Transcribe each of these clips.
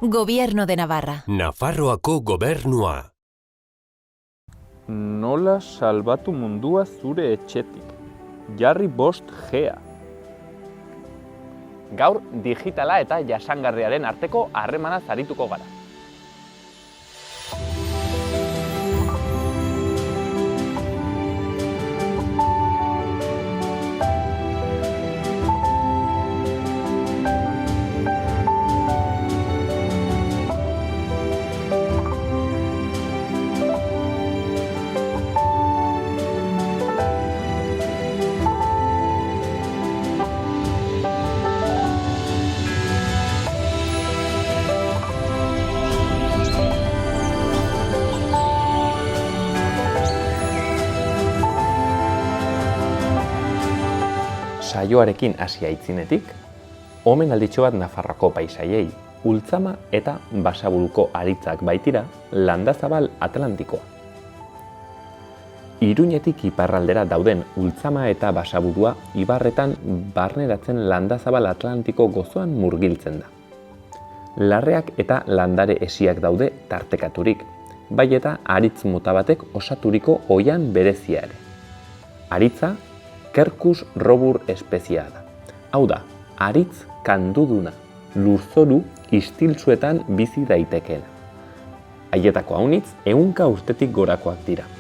Gobierno de Navarra. Nafarroako gobernua. Nola salbatu mundua zure etxetik? Jarri 5G. Gaur digitala eta jasangarriaren arteko harremanaz arituko gara. Saioarekin hasi aitzinetik, omenalditxo bat Nafarroako paisaiei, Ultzama eta Basaburuko aritzak baitira Landazabal Atlantikoa. Iruñetik iparraldera dauden Ultzama eta Basaburua ibarretan barneratzen Landazabal Atlantiko gozoan murgiltzen da. Larreak eta landare hesiak daude tartekaturik, bai eta aritz mota batek osaturiko oihan berezia ere. Aritza Quercus robur espeziea da. Hau da, aritz kanduduna, lurzoru istiltsuetan bizi daitekeena. Haietako haunitz, 100 urtetik gorakoak dira.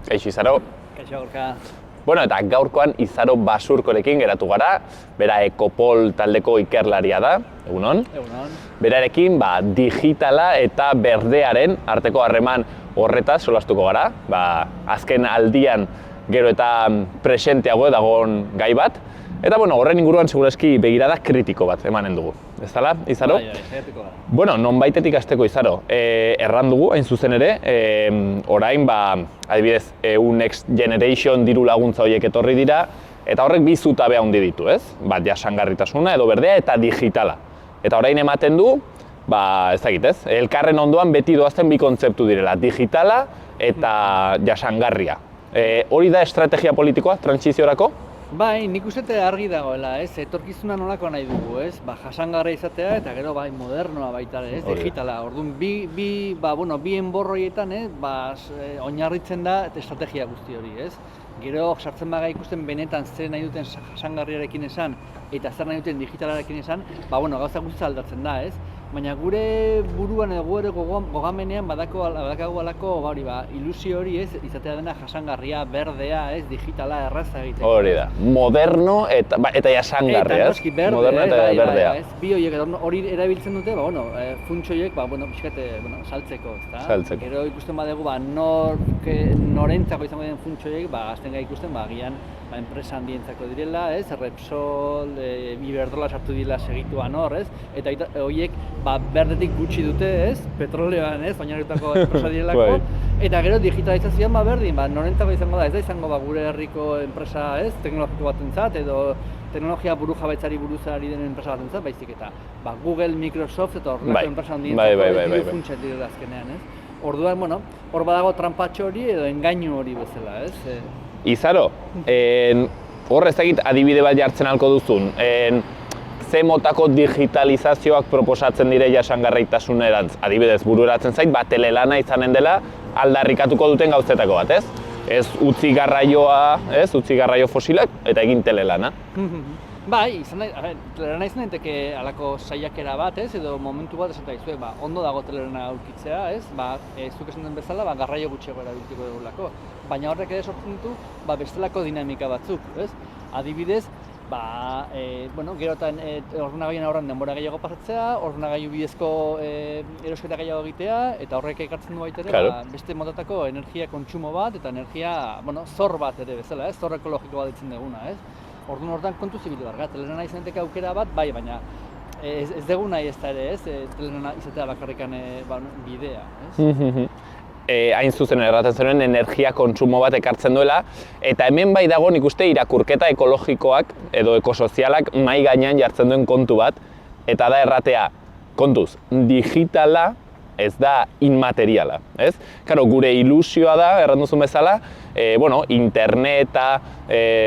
Kaixo Izaro. Kaixo Gorka. Bueno, eta gaurkoan Izaro Basurkorekin geratu gara, bera Ekopol taldeko ikerlaria da, egunon. Egunon. Berarekin digitala eta berdearen arteko harreman horretaz solastuko gara. Azken aldian gero eta presenteago dagoen gai bat. Eta horren inguruan segurazki begirada kritiko bat emanen dugu. Ez dala, Izaro? Bai, saiatuko gara. Bueno, nonbaitetik hasteko Izaro. Erran dugu, hain zuzen ere, orain, adibidez, EU Next Generation diru laguntza horiek etorri dira, eta horrek bi zutabe handi ditu, ez? Bat jasangarritasuna edo berdea eta digitala. Eta orain ematen du, ez dakit, ez? Elkarren ondoan beti doazten bi kontzeptu direla, digitala eta jasangarria. Hori da estrategia politikoa, trantsiziorako? Bai, nik uste argi dagoela, ez? Etorkizuna nolako nahi dugu, ez? Jasangarria izatea eta gero modernoa baita, ez? Digitala. Orduan, bi enborroietan, oinarritzen da estrategia guzti hori, ez? Gero sartzen baga ikusten benetan zer nahi duten jasangarriarekin esan eta zer nahi duten digitalarekin esan, gauza guztia aldatzen da, ez? Baina gure buruan edo gure gogamenean badakagu alako ilusio hori, ez? Izatea dena jasangarria, berdea, ez? Digitala erraza egiteko. Hori da, moderno eta jasangarria, ez? Noski berde, moderno eta berdea. Bi horiek hori erabiltzen dute, funts horiek, pixkat, saltzeko, ezta? Saltzeko. Gero ikusten badegu, norentzako izango den funts horiek, azten gai ikusten, agian enpresa handientzako direla, ez? Repsol, Iberdrola sartu dira segituan hor, ez? Eta horiek berdetik gutxi dute, ez? Petroleoan, ez? Oinarritutako enpresa direlako. Eta gero digitalizazioan berdin, norentzako izango da, ez da izango gure herriko enpresa, ez? Teknologiko batentzat edo teknologia burujabaitzari buruzari den enpresa batentzat, baizik eta Google, Microsoft eta horrelako enpresa handientzako diru funtsak direla azkenean, ez? Orduan, hor badago tranpatxo hori edo engainu hori bezala, ez? Izaro, hor ez dakit adibide bat jartzen ahalko duzun, ze motako digitalizazioak proposatzen dire jasangarritasunerantz, adibidez bururatzen zait, telelana izanen dela aldarrikatuko duten gauzetako bat, ez? Ez utzi garraioa, ez? Utzi garraio fosilak eta egin telelana. Bai, telelana izan daiteke halako saiakera bat, ez? Edo momentu bat esan daizue, ondo dago telelana aurkitzea, ez? Zuk esan den bezala, garraio gutxiago erabiltzeko dugulako. Baina horrek ere sortzen ditu, bestelako dinamika batzuk, ez? Adibidez, gero eta ordenagailuen aurrean denbora gehiago pasatzea, ordenagailu bidezko erosketa gehiago egitea, eta horrek ekartzen du baita ere, beste motatako energia kontsumo bat, eta energia, zor bat ere bezala, ez? Zor ekologiko bat ditzen duguna, ez? Orduan hortan kontu zibilu behar, telerana izaneteke aukera bat, bai, baina ez dugu nahi ez da ere, ez, telerana izatea bakarrikan bidea, ez? Hain zuzen erraten zenuen energia kontsumo bat ekartzen duela, eta hemen bai dago nik uste irakurketa ekologikoak edo ekosozialak mahai gainean jartzen duen kontu bat, eta da erratea, kontuz, digitala ez da inmateriala, ez? Karo, gure ilusioa da, erran duzun bezala, interneta,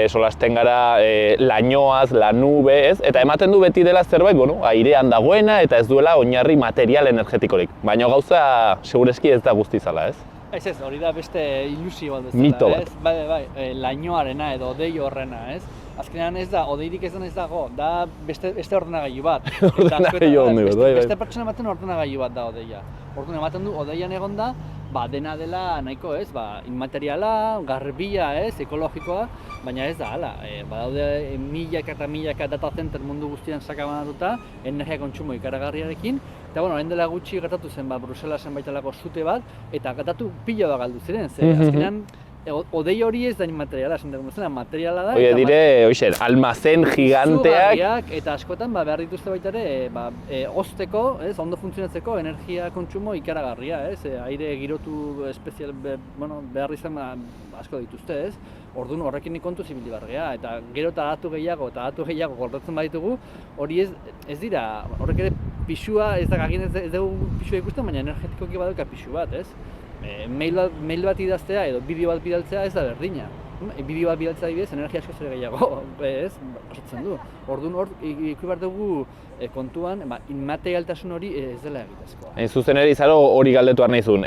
solasten gara lainoaz, la nube, ez? Eta ematen du beti dela zerbait, airean dagoena eta ez duela oinarri material energetikorik. Baina gauza, segureski ez da guztizala, ez? Ez, hori da beste ilusio bat bezala, mito bat. Ez? Bai, lainoarena edo odei horrena, ez? Azkenean ez da, odeirik ez dago, da beste ordenagailu bat. Ordenagailu handi bat, bai. Beste pertsona ematen ordenagailu bat da odeia. Orduan ematen du, odeian egon da, dena dela nahiko, ez? Inmateriala, garbia, ez? Ekologikoa, baina ez da, hala. Badaude milaka eta milaka data center mundu guztian sakabanatuta, energia kontsumo ikaragarriarekin, eta orain dela gutxi gertatu zen, Bruselasen baitalako sute bat, eta gertatu pila bat galdu ziren, ze azkenean, odei hori ez da inmateriala, esan dugu zena, materiala da. Oie dire, almazen giganteak. Zugarriak, eta askotan behar dituzte baita ere, ozteko, ondo funtzionatzeko energia kontsumo ikaragarria, aire girotu espezial, behar izan asko dituzte, ez? Orduan horrekin kontu zibili bargea, eta gero eta datu gehiago gordetzen baditugu, hori ez dira, horrek ere pixua, ez dugu pixua ikusten, baina energetikoki badauka pixu bat, ez? Mail bat idaztea edo bideo bat bidaltzea ez da berdina. Bideo bat bidaltzea adibidez, energia asko zer gehiago, ez, pasatzen du. Orduan hor, ikusi behar dugu kontuan, inmaterialtasun hori ez dela egitezkoa. Hain zuzen ere izaro hori galdetu behar nahizun.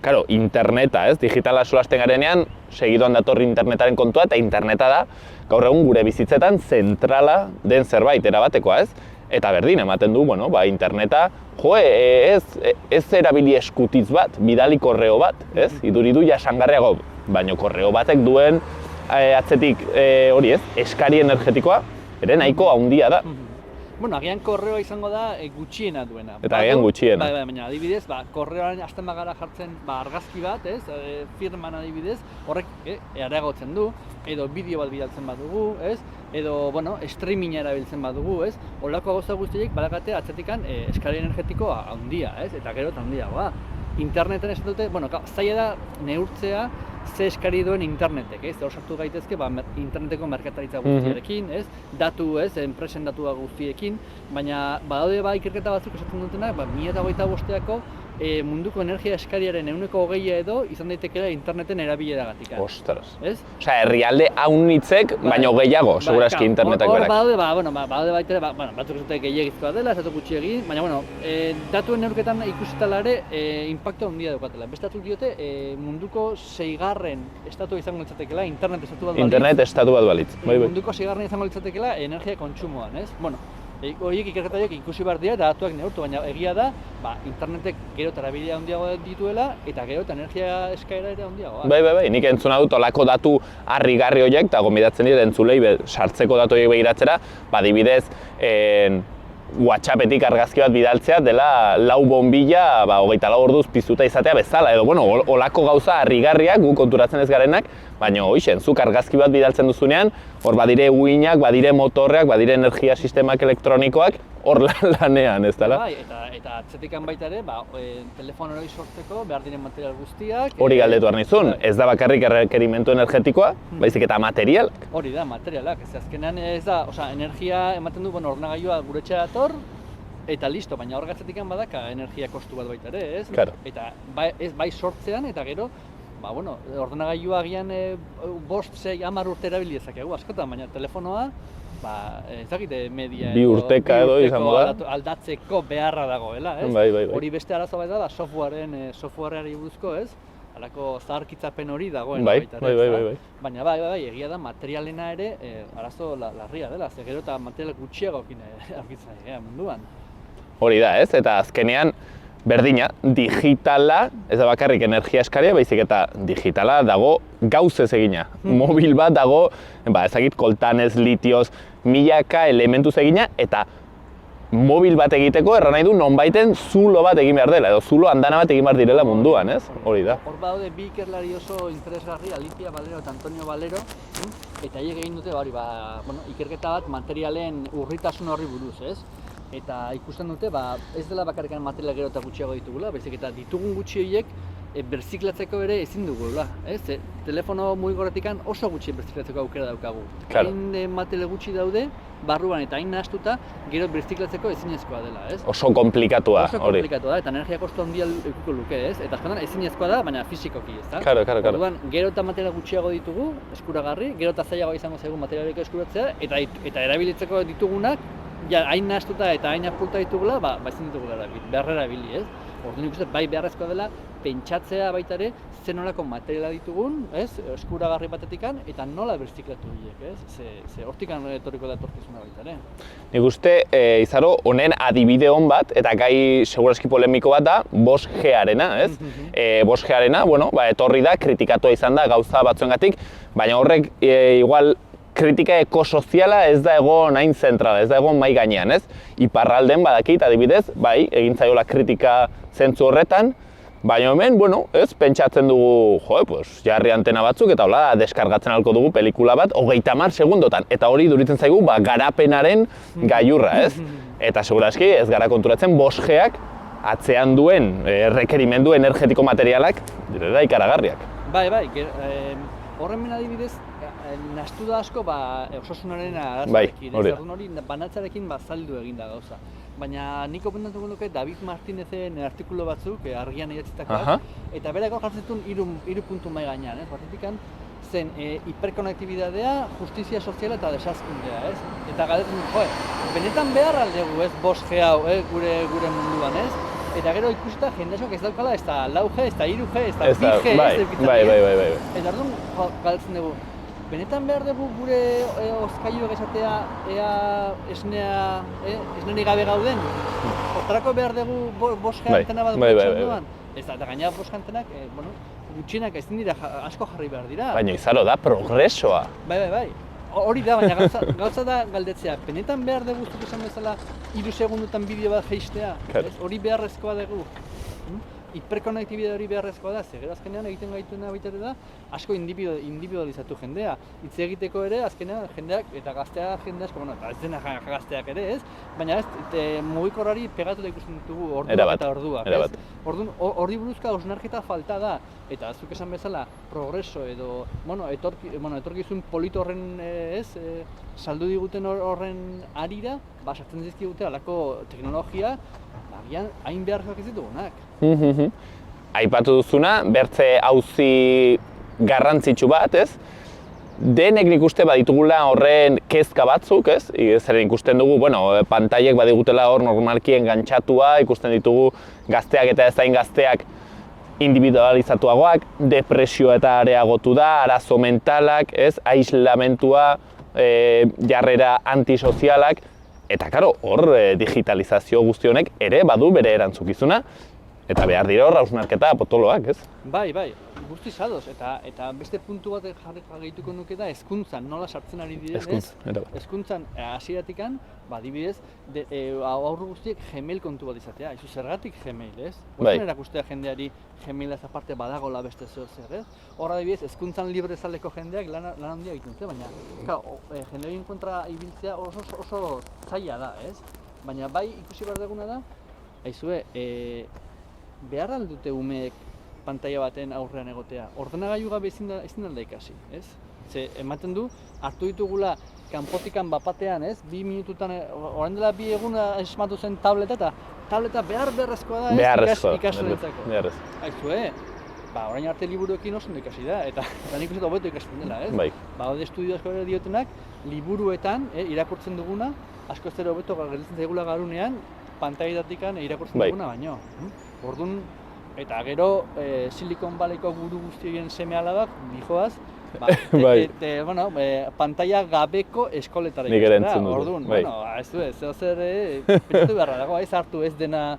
Karo, interneta, ez, digitala solasten garenean, segidoan datorri internetaren kontua, eta interneta da, gaur egun gure bizitzetan zentrala den zerbait erabatekoa, ez? Eta berdin, ematen du, interneta, ez erabili eskutitz bat, bidali korreo bat, ez? Iduridu jasangarriago, baina korreo batek duen atzetik hori, ez? Eskari energetikoa, ere nahiko handia da. Agian korreoa izango da gutxiena duena. Eta agian gutxiena. Baina adibidez, korreoaren hasten bagara jartzen argazki bat, ez? Firman adibidez, horrek areagotzen du, edo bideo bat bidaltzen badugu, ez? Edo, streaminga erabiltzen badugu, ez? Horrelako gauza guztiek badakate atzetikan eskari energetikoa handia, ez? Eta gero eta handiagoa. Interneten esan dute, zaila da neurtzea ze eskari duen internetek, ez? Hor sartu gaitezke interneteko merkataritza guztiarekin, ez? Datu, ez? Enpresen datua guztiekin, baina badaude ikerketa batzuk esaten dutenak, 2025ako munduko energia eskariaren 1/20 edo izan daitekeela interneten erabileragatik. Ostras. Ez? Osea, herrialde haunitzek, baino gehiago, segurazki internetak berak. Hor badaude baita ere, batzuk esate gehiagizkoa dela, esatu gutxi egin, baina, datuen neurketan ikusitala ere, inpaktu handia daukatela. Beste batzuk diote, munduko 6. estatua izango litzatekeela, internet estatu bat balitz. Internet estatu bat balitz, bai. Munduko 6. izango litzatekeela energia kontsumoan, ez? Horiek ikerketaiek ikusi behar dira eta datuak neurtu, baina egia da, internetek gero eta erabilia handiagoa dituela eta gero eta energia eskaera ere handiagoa. Bai, nik entzuna dut olako datu harrigarri horiek, eta gomidatzen dira entzulei sartzeko datu horiek begiratzera, adibidez, WhatsAppetik argazki bat bidaltzea dela 4 bombilla 24 orduz piztuta izatea bezala, edo olako gauza harrigarriak gu konturatzen ez garenak, baina hoixen, zuk argazki bat bidaltzen duzunean, hor badire uinak, badire motorreak, badire energia sistemak elektronikoak, hor lanean, ez dela? Bai, eta atzetikan baita ere, telefono hori sortzeko behar diren material guztiak. Hori galdetu behar nizun, ez da bakarrik errekerimentu energetikoa, baizik eta materialak. Hori da, materialak, ez azkenean ez da, energia ematen du, ordenagailua gure etxera dator, eta listo, baina hor gatzetikan badaka energia kostu bat baita ere, ez? Claro. Eta bai sortzean, eta gero, ordenagailua agian 5, 6, 10 urte erabili dezakegu askotan, baina telefonoa, ez dakite media bi urteka edo izango da. Aldatzeko beharra dagoela, ez? Bai. Hori beste arazo bat da, softwareari buruzko, ez? Halako zaharkitzapen hori dagoen bai. Baina bai, egia da materialena ere arazo larria dela, ze gero eta material gutxiagokin aurkitzen munduan. Hori da, ez? Eta azkenean, berdina, digitala, ez da bakarrik energia eskaria, baizik eta digitala dago gauzez egina. Mobil bat dago, ezagit, koltanez, litioz, milaka elementuz egina, eta mobil bat egiteko erran nahi du nonbaiten zulo bat egin behar dela, edo zulo andana bat egin behar direla munduan, ez? Hori da. Hor badaude bi ikerlari oso interesgarri, Alicia Valero eta Antonio Valero, eta haiek egin dute ikerketa bat materialen urritasun horri buruz, ez? Eta ikusten dute, ez dela bakarrikan material gero eta gutxiago ditugula, baizik eta ditugun gutxi horiek berziklatzeko ere ezin dugula, ez? Telefono mugikorretikan oso gutxi berziklatzeko aukera daukagu. Claro. Hain material gutxi daude, barruan eta hain nahastuta, gero berziklatzeko ezinezkoa dela, ez? Oso komplikatua, Oso hori. komplikatua da, eta energia kostu handia edukiko luke, ez? Eta azkenean ezinezkoa da, baina fisikoki, ez da? Claro. Orduan, gero eta material gutxiago ditugu, eskuragarri, gero eta zailago izango zaigu materialiko eskuratzea, eta erabilitzeko ditugunak, ja, hain nahastuta eta hain apurta ditugula, ezin ditugula behar erabili, ez? Orduan ikusten, bai beharrezkoa dela, pentsatzea baita ere, zer nolako materiala ditugun, ez? Eskuragarri batetikan, eta nola berziklatu horiek, ez? Ze hortikan etorriko da etorkizuna baita ere. Nik uste, Izaro, honen adibide hon bat, eta gai segurazki polemiko bat da, 5G-arena, ez? 5G-arena, etorri da, kritikatua izan da gauza batzuengatik, baina horrek, igual, kritika ekosoziala ez da egon hain zentrala, ez da egon mai gainean, ez? Iparralden badakit, adibidez, bai, egin zaiola kritika zentzu horretan, baina hemen, ez, pentsatzen dugu, jarri antena batzuk, eta hola, deskargatzen ahalko dugu pelikula bat, 30 segundotan, eta hori duritzen zaigu, garapenaren gailurra, ez? Eta segurazki, ez gara konturatzen, 5G-ak atzean duen rekerimendu energetiko materialak, direla ikaragarriak. Bai, horren adibidez, nahastu da asko osasunaren arazoarekin, hori. Hori banatzarekin zaldu egin da gauza. Baina nik opendatuko nuke David Martinezen artikulu batzuk, argian idatzitakoak, eta berak hor jartzen zituen hiru puntu mahai gainean, batetikan zen hiperkonektibitatea, justizia soziala eta desazkundea, ez? Eta galdetzen benetan behar aldegu, ez, 5G hau, gure munduan, ez? Eta gero ikusita jende askok ez daukala, ez da 4G, ez da 3G, ez da 2G, Bai. Eta orduan galdetzen dugu, benetan behar dugu gure hozkailuak esatea ea esnerik gabe gauden? Hortarako behar dugu 5G antena bat munduan? Ez da, eta gainera 5G antenak, gutxienak ezin dira asko jarri behar dira. Baina Izaro da progresoa. Bai. Hori da, baina gauza da galdetzea, benetan behar dugu zuk esan bezala 3 segundutan bideo bat jeistea? Hori beharrezkoa dugu. Hiperkonektibidea hori beharrezkoa da, gero azkenean egiten gaituena baita ere da, asko individualizatu jendea. Hitz egiteko ere, azkenean jendeak, eta gazteak jende asko, eta ez dena gazteak ere, ez? Baina ez, mugikorrari pegatuta ikusten ditugu orduak eta orduak, ez? Orduan, hori buruzka hausnarketa falta da, eta zuk esan bezala, progreso edo, etorkizun polito horren, saldu diguten horren arira, sartzen dizkigute alako teknologia, agian hain beharrezkoak ez ditugunak. Aipatu duzuna, bertze auzi garrantzitsu bat, ez? Denek nik uste baditugula horren kezka batzuk, ez? Zeren ikusten dugu, pantailek badigutela hor normalki engantxatua, ikusten ditugu gazteak eta ezain gazteak individualizatuagoak, depresioa eta areagotu da, arazo mentalak, ez? Aislamentua, jarrera antisozialak, eta karo, hor digitalizazio guzti honek ere badu bere erantzukizuna, eta behar dira hor hausnarketa potoloak, ez? Bai, guztiz ados, eta beste puntu bat jarrituko nuke da hezkuntzan, nola sartzen ari direnez. Hezkuntzan hasieratikan, adibidez, aurru guztiek Gmail kontu bat izatea, zergatik Gmail, ez? Hortzen erakustea jendeari Gmailaz aparte badagola beste zer, ez? Hor adibidez, hezkuntzan librezaleko jendeak lan handia egiten dute, baina jendearen kontra ibiltzea oso zaila da, ez? Baina bai ikusi behar duguna da, behar aldute umeek pantaila baten aurrean egotea. Ordenagailu gabe ezin da ikasi, ez? Ze ematen du, hartu ditugula kanpotikan bapatean, ez? 2 minututan, orain dela 2 eguna esmatu zen tableta, eta tableta beharrezkoa da, ez? Ikasleetzako. Orain arte liburuekin oso ondo ikasi da, eta nik uste hobeto ikasten dela, ez? Hode estudio asko ere diotenak, liburuetan irakurtzen duguna, asko ez ere hobeto gelditzen zaigula garunean, pantailetatik irakurtzen duguna baino. Orduan, eta gero Silicon Valleyko guru guztien seme-alabak, dijoaz, pantaila gabeko eskoletara ikusten da. Orduan, ez du, zer pentsatu beharra dago, ez hartu ez dena,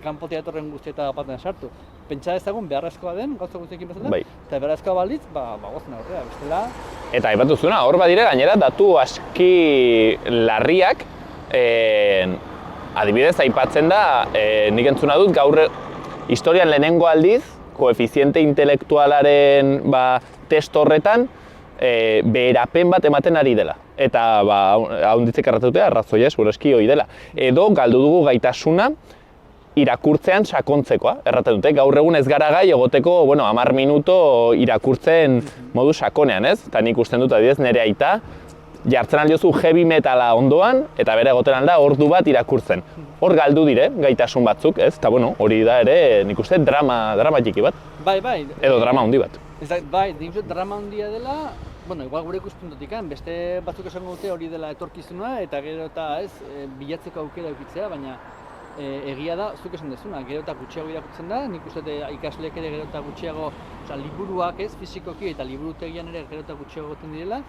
kanpotik datorren guztieta batean sartu. Pentsa ezagun beharrezkoa den, gauza guztiekin bezala, eta beharrezkoa balitz, gozen aurrera, bestela. Eta aipatu zuna, hor badire gainera datu aski larriak, adibidez, aipatzen da, nik entzuna dut, gaur historian lehenengo aldiz, koefiziente intelektualaren test horretan, beherapen bat ematen ari dela. Eta haunditzek erratutea, arrazoia, segurazki hori dela. Edo, galdu dugu gaitasuna, irakurtzean sakontzekoa, erraten dute. Gaur egun ez gara gai egoteko, 10 minuto irakurtzen modu sakonean, ez? Eta nik usten dut, adibidez, nire aita, jartzen aldiozu heavy metala ondoan, eta bere egoten alda ordu bat irakurtzen. Hor galdu dire, gaitasun batzuk, ez? Eta hori da ere, nik uste drama txiki bat. Bai. Edo drama handi bat. Bai, nik uste drama handia dela, igual gure ikuspuntutik, beste batzuk esango dute hori dela etorkizuna, eta gero eta ez, bilatzeko aukera eukitzea, baina egia da, zuk esan dezuna, gero eta gutxiago irakurtzen da, nik uste ikasleek ere gero eta gutxiago, liburuak ez, fizikoki eta liburutegian ere gero eta gutxiago goten direla,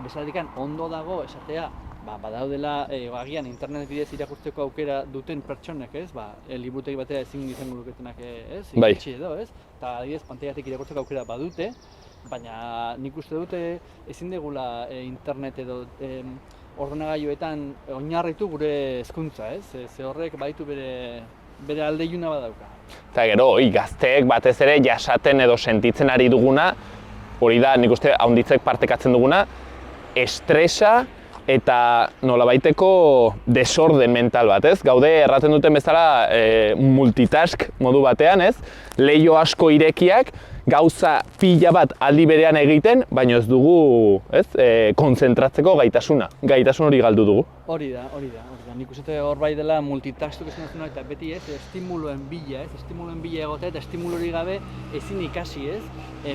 bezalatik ondo dago esatea, badaudela agian internet bidez irakurtzeko aukera duten pertsonek, ez? Liburutegi batera ezin izango luketenak, ez? Bai. Iritsi edo, ez? Eta adibidez pantailatik irakurtzeko aukera badute, baina nik uste dute ezin degula internet edo ordenagailuetan oinarritu gure hezkuntza, ez? Ze horrek baditu bere alde iluna badauka. Eta gero, gazteek batez ere jasaten edo sentitzen ari duguna, hori da, nik uste haunditzek partekatzen duguna, estresa eta nolabaiteko desorden mental bat, ez? Gaude erraten duten bezala multitask modu batean, ez? Leiho asko irekiak, gauza pila bat aldi berean egiten, baina ez dugu, ez? Kontzentratzeko gaitasuna. Gaitasun hori galdu dugu. Hori da. Nik uste hor bai dela multitastuk esan duzuna eta beti ez, estimuluen bila, ez? Estimuluen bila egotea eta estimulori gabe ezin ikasi, ez?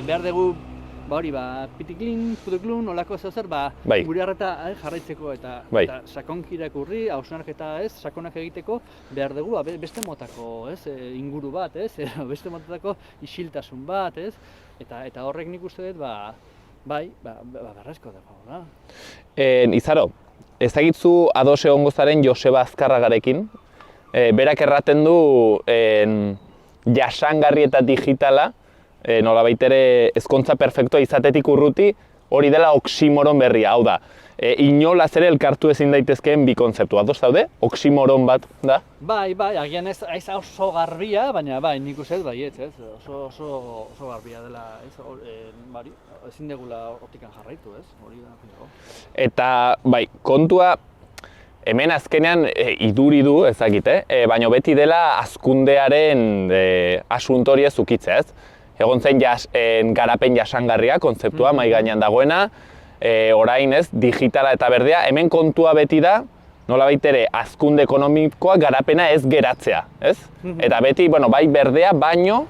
Behar dugu pitiklin, putuklun, olako zauzer, gure harreta jarraitzeko eta sakonki irakurri, hausnarketa ez, sakonak egiteko behar dugu beste motako inguru bat, ez, beste motatako isiltasun bat, ez, eta horrek nik uste dut, berrezko dago, da. Izaro, ezagitzu ados egongo zaren Joseba Azkarragarekin, berak erraten du jasangarri eta digitala, nolabait ere ezkontza perfektua izatetik urruti, hori dela oximoron berria, hau da. Inolaz ere elkartu ezin daitezkeen bi kontzeptu. Ados daude? Oximoron bat da? Bai, agian ez oso garbia, baina nik uste dut baietz, ez? Oso garbia dela, ez? Ezin degula hortikan jarraitu, ez? Hori da. Eta, kontua, hemen azkenean iduri du, ezagite, baina beti dela hazkundearen asunto hori ez ukitzea, ez? Egon zen garapen jasangarria kontzeptua mahai gainean dagoena, orain ez, digitala eta berdea, hemen kontua beti da, nolabait ere hazkunde ekonomikoa garapena ez geratzea, ez? Eta beti, bai berdea, baino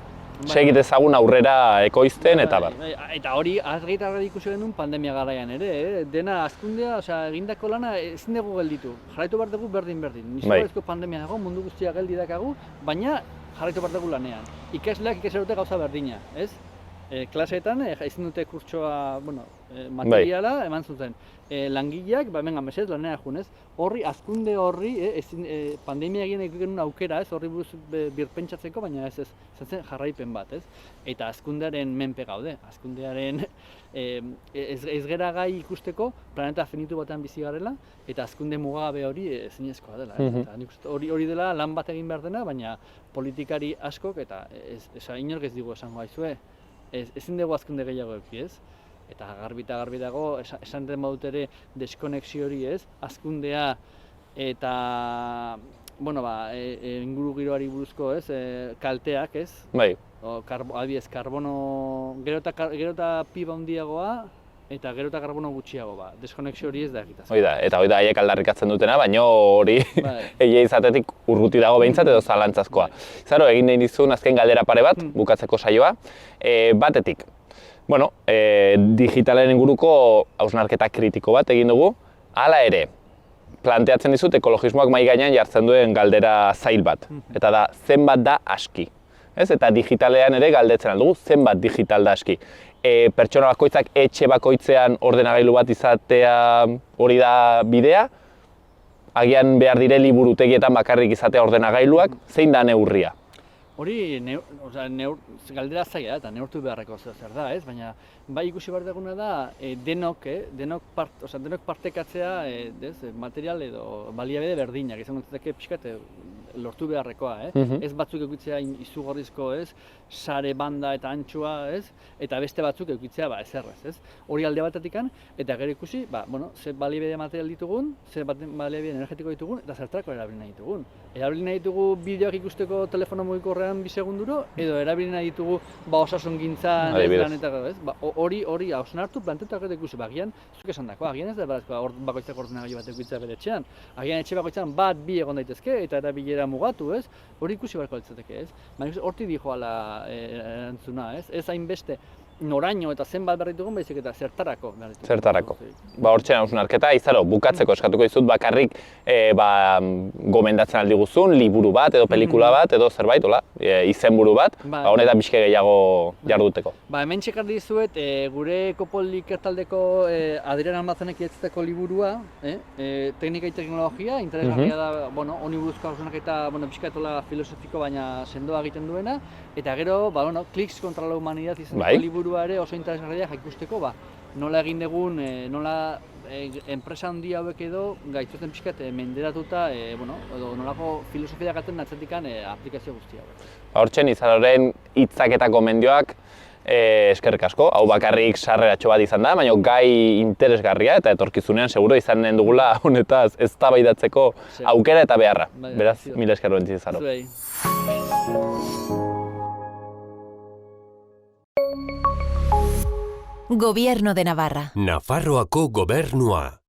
segit ezagun aurrera ekoizten eta bar. Eta hori argi ikusi genuen pandemia garaian ere, dena hazkundea, egindako lana ezin dugu gelditu. Jarraitu behar dugu berdin. Nizugarrizko pandemia dago, mundu guztia geldi dakagu, baina jarraitu behar dugu lanean. Ikasleak dute gauza berdina, ez? Klaseetan ezin dute kurtsoa, materiala eman zuten. Langileak, mesedez lanera junez, hazkunde horri, pandemia egin genuen aukera, ez? Horri buruz birpentsatzeko, baina ez zen jarraipen bat, ez? Eta hazkundearen menpe gaude, hazkundearen ez gera gai ikusteko planeta finitu batean bizi garela, eta hazkunde mugagabe hori ezinezkoa dela. Hori dela lan bat egin behar dena, baina politikari askok, eta inork ez digu esango haizue, ezin dugu hazkunde gehiago eduki, ez? Eta garbi dago, esan den badut ere deskonexio hori, ez? Hazkundea eta inguru giroari buruzko, ez? Kalteak, ez? Bai. Adibidez, karbono gero eta piba handiagoa eta gero eta karbono gutxiago ba. Deskonexio hori ez da egitaz. Hoi da, eta haiek aldarrikatzen dutena, baina hori egia izatetik urruti dago behintzat edo zalantzazkoa. Zaro, egin nahi dizun azken galdera pare bat, bukatzeko saioa. Batetik, digitalen inguruko hausnarketa kritiko bat egin dugu, hala ere, planteatzen dizut ekologismoak mahai gainean jartzen duen galdera zail bat. Eta da, zenbat da aski. Eta digitalean ere galdetzen aldugu, zenbat digital da aski. Pertsona bakoitzak etxe bakoitzean ordenagailu bat izatea hori da bidea, agian behar dire liburutegietan bakarrik izatea ordenagailuak, zein da neurria? Hori galdera zaila da, eta neurtu beharreko zer da, ez? Baina bai ikusi behar duguna da denok partekatzea material edo baliabide berdinak, izango litzateke pixkat lortu beharrekoa, ez batzuk edukitzea izugarrizko, sare banda eta antxua, eta beste batzuk edukitzea ezerrez, ez? Hori alde batetikan, eta gero ikusi, ze baliabide material ditugun, ze baliabide energetiko ditugun, eta zertarako erabili nahi ditugun. Erabili nahi ditugu bideoak ikusteko telefono mugikorrean 2 segunduro, edo erabili nahi ditugu osasungintzan, hori hausnartu, planteatu eta ikusi, agian, zuk esan dako, agian ez da bakoitzak ordenagailu bat edukitzea bere etxean, agian etxe bakoitzan 1-2 egon daitezke, eta erabilera mugatu, hori ikusi beharko litzateke, baina hortik dijoala erantzuna, ez hainbeste noraino eta zenbat behar ditugun, baizik eta zertarako behar ditugun. Zertarako. Hortxe hausnarketa, Izaro, bukatzeko eskatuko dizut bakarrik gomendatzen aldi guzun, liburu bat edo pelikula bat edo zerbait, izenburu bat, honetan pixke gehiago jarduteko. Hemen txekar dizuet, gure Kopol ikertaldeko Adrian Almazenek idatzitako liburua, teknika eta teknologia, interesgarria da, honi buruzko hausnarketa pixkatola filosofiko baina sendoa egiten duena, eta gero, Kliks kontra la humanidad izeneko liburua ere oso interesgarria ikusteko, nola egin dugun, nola enpresa handi hauek edo gaituzten pixkat menderatuta, edo nolako filosofia gaten atzetikan aplikazio guztia. Hortzen, Izaroren hitzak eta gomendioak eskerrik asko, hau bakarrik sarreratxo bat izan da, baina gai interesgarria eta etorkizunean seguro izanen dugula honetaz eztabaidatzeko aukera eta beharra. Beraz, mila esker bentsi Izaro. Gobierno de Navarra. Nafarroako Gobernua.